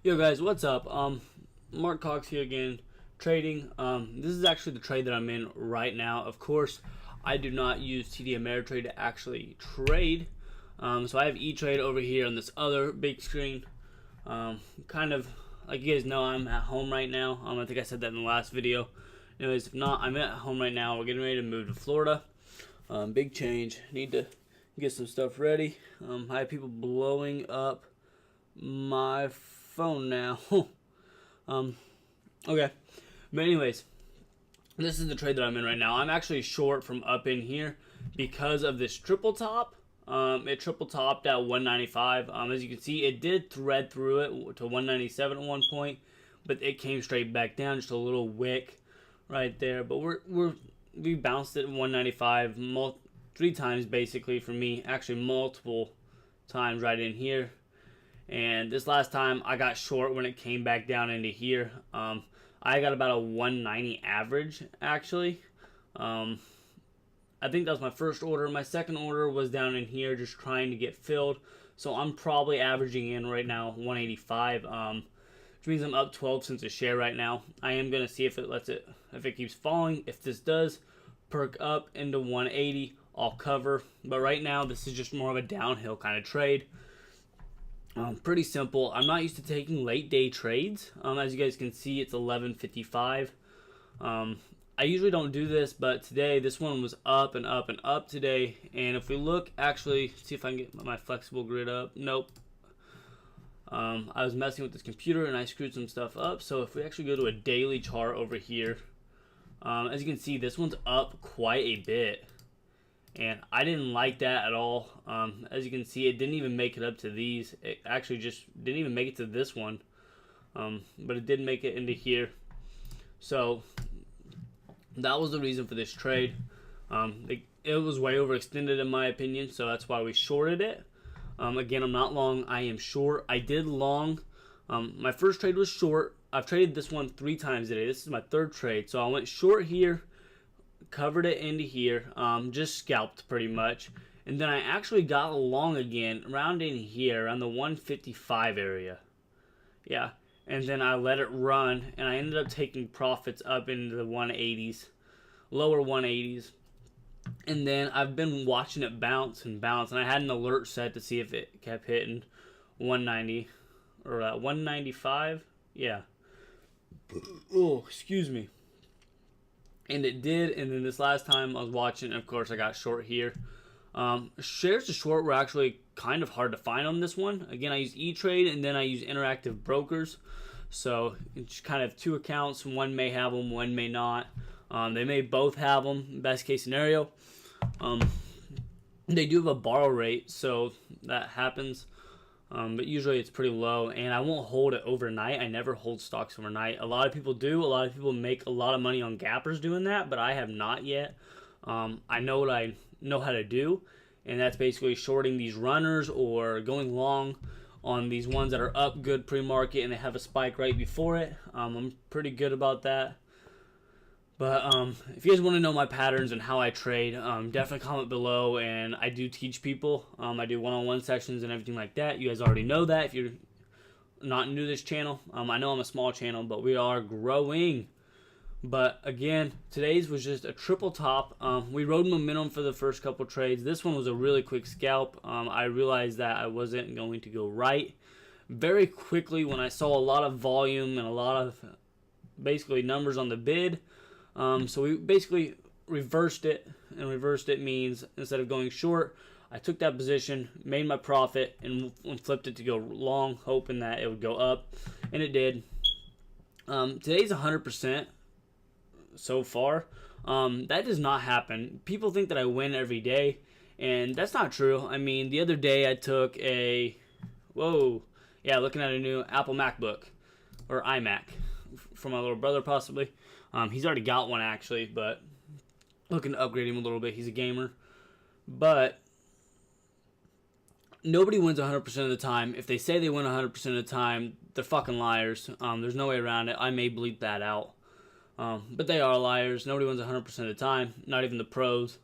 Yo guys, what's up? Mark Cox here again, trading. This is actually the trade that I'm in right now. Of course, I do not use TD Ameritrade to actually trade. So I have E-Trade over here on this other big screen. Kind of like you guys know, I'm at home right now. I think I said that in the last video. Anyways, if not, I'm at home right now. We're getting ready to move to Florida. Big change. Need to get some stuff ready. I have people blowing up my phone now. Okay, but anyways, this is the trade that I'm in right now. I'm actually short from up in here because of this triple top. It triple topped at 195. As you can see, it did thread through it to 197 at one point, but it came straight back down, just a little wick right there. But we bounced it 195 three times basically for me, actually multiple times right in here. And this last time I got short when it came back down into here. I got about a 190 average actually. I think that was my first order. My second order was down in here just trying to get filled. So I'm probably averaging in right now 185. Which means I'm up 12 cents a share right now. I am going to see if it keeps falling. If this does perk up into 180, I'll cover. But right now this is just more of a downhill kind of trade. Pretty simple. I'm not used to taking late day trades. As you guys can see, it's 11:55. I usually don't do this, but today this one was up and up and up today. And if we look, actually, see if I can get my flexible grid up. Nope. I was messing with this computer and I screwed some stuff up. So if we actually go to a daily chart over here, as you can see, this one's up quite a bit. And I didn't like that at all. As you can see, it didn't even make it up to these. It actually just didn't even make it to this one. But it did make it into here. So that was the reason for this trade. It was way overextended in my opinion, so that's why we shorted it. Again, I'm not long. I am short. I did long. My first trade was short. I've traded this one 3 times today. This is my third trade. So I went short here, covered it into here, just scalped pretty much, and then I actually got long again around in here around the 155 area. Yeah, and then I let it run and I ended up taking profits up into the 180s, lower 180s, and then I've been watching it bounce and bounce, and I had an alert set to see if it kept hitting 190 or 195. Yeah. Oh, excuse me. And it did, and then this last time I was watching, of course, I got short here. Shares to short were actually kind of hard to find on this one. Again, I use E-Trade, and then I use Interactive Brokers. So it's kind of 2 accounts. One may have them, one may not. They may both have them, best case scenario. They do have a borrow rate, so that happens. But usually it's pretty low, and I won't hold it overnight. I never hold stocks overnight. A lot of people do. A lot of people make a lot of money on gappers doing that, but I have not yet. I know what I know how to do, and that's basically shorting these runners or going long on these ones that are up good pre-market and they have a spike right before it. I'm pretty good about that. But if you guys want to know my patterns and how I trade, definitely comment below. And I do teach people. I do one-on-one sessions and everything like that. You guys already know that if you're not new to this channel. I know I'm a small channel, but we are growing. But again, today's was just a triple top. We rode momentum for the first couple trades. This one was a really quick scalp. I realized that I wasn't going to go right very quickly when I saw a lot of volume and a lot of basically numbers on the bid. So we basically reversed it, and reversed it means instead of going short, I took that position, made my profit, and flipped it to go long, hoping that it would go up, and it did. Today's 100% so far. That does not happen. People think that I win every day, and that's not true. I mean, the other day I took looking at a new Apple MacBook, or iMac, for my little brother possibly. He's already got one actually, but looking to upgrade him a little bit. He's a gamer. But nobody wins 100% of the time. If they say they win 100% of the time, they're fucking liars. There's no way around it. I may bleep that out. But they are liars. Nobody wins 100% of the time, not even the pros.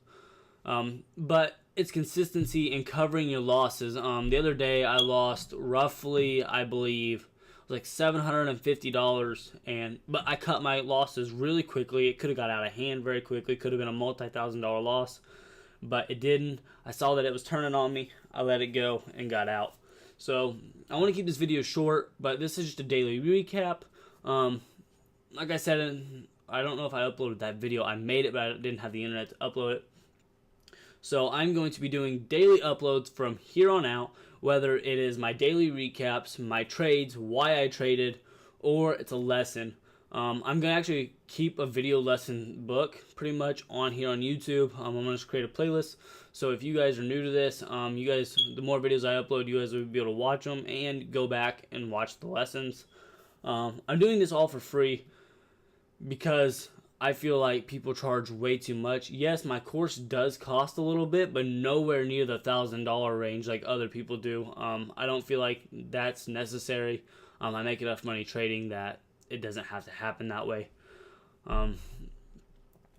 But it's consistency in covering your losses. The other day I lost roughly, I believe, was like $750, but I cut my losses really quickly. It could have got out of hand very quickly. Could have been a multi-$1,000 loss, but it didn't. I saw that it was turning on me. I let it go and got out. So I want to keep this video short, but this is just a daily recap. Like I said, I don't know if I uploaded that video. I made it, but I didn't have the internet to upload it. So I'm going to be doing daily uploads from here on out, whether it is my daily recaps, my trades, why I traded, or it's a lesson. I'm going to actually keep a video lesson book pretty much on here on YouTube. I'm going to just create a playlist. So if you guys are new to this, the more videos I upload, you guys will be able to watch them and go back and watch the lessons. I'm doing this all for free because I feel like people charge way too much. Yes, my course does cost a little bit, but nowhere near the $1,000 range like other people do. I don't feel like that's necessary. I make enough money trading that it doesn't have to happen that way.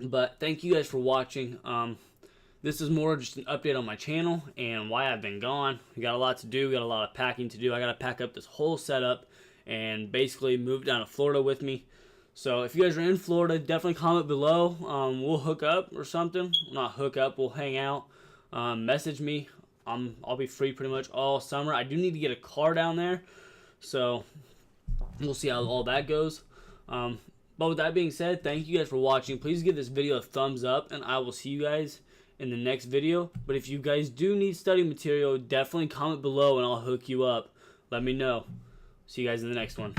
But thank you guys for watching. This is more just an update on my channel and why I've been gone. We got a lot to do. We got a lot of packing to do. I got to pack up this whole setup and basically move down to Florida with me. So if you guys are in Florida, definitely comment below. We'll hook up or something. Not hook up, we'll hang out. Message me. I'll be free pretty much all summer. I do need to get a car down there, so we'll see how all that goes. But with that being said, thank you guys for watching. Please give this video a thumbs up, and I will see you guys in the next video. But if you guys do need study material, definitely comment below and I'll hook you up. Let me know. See you guys in the next one.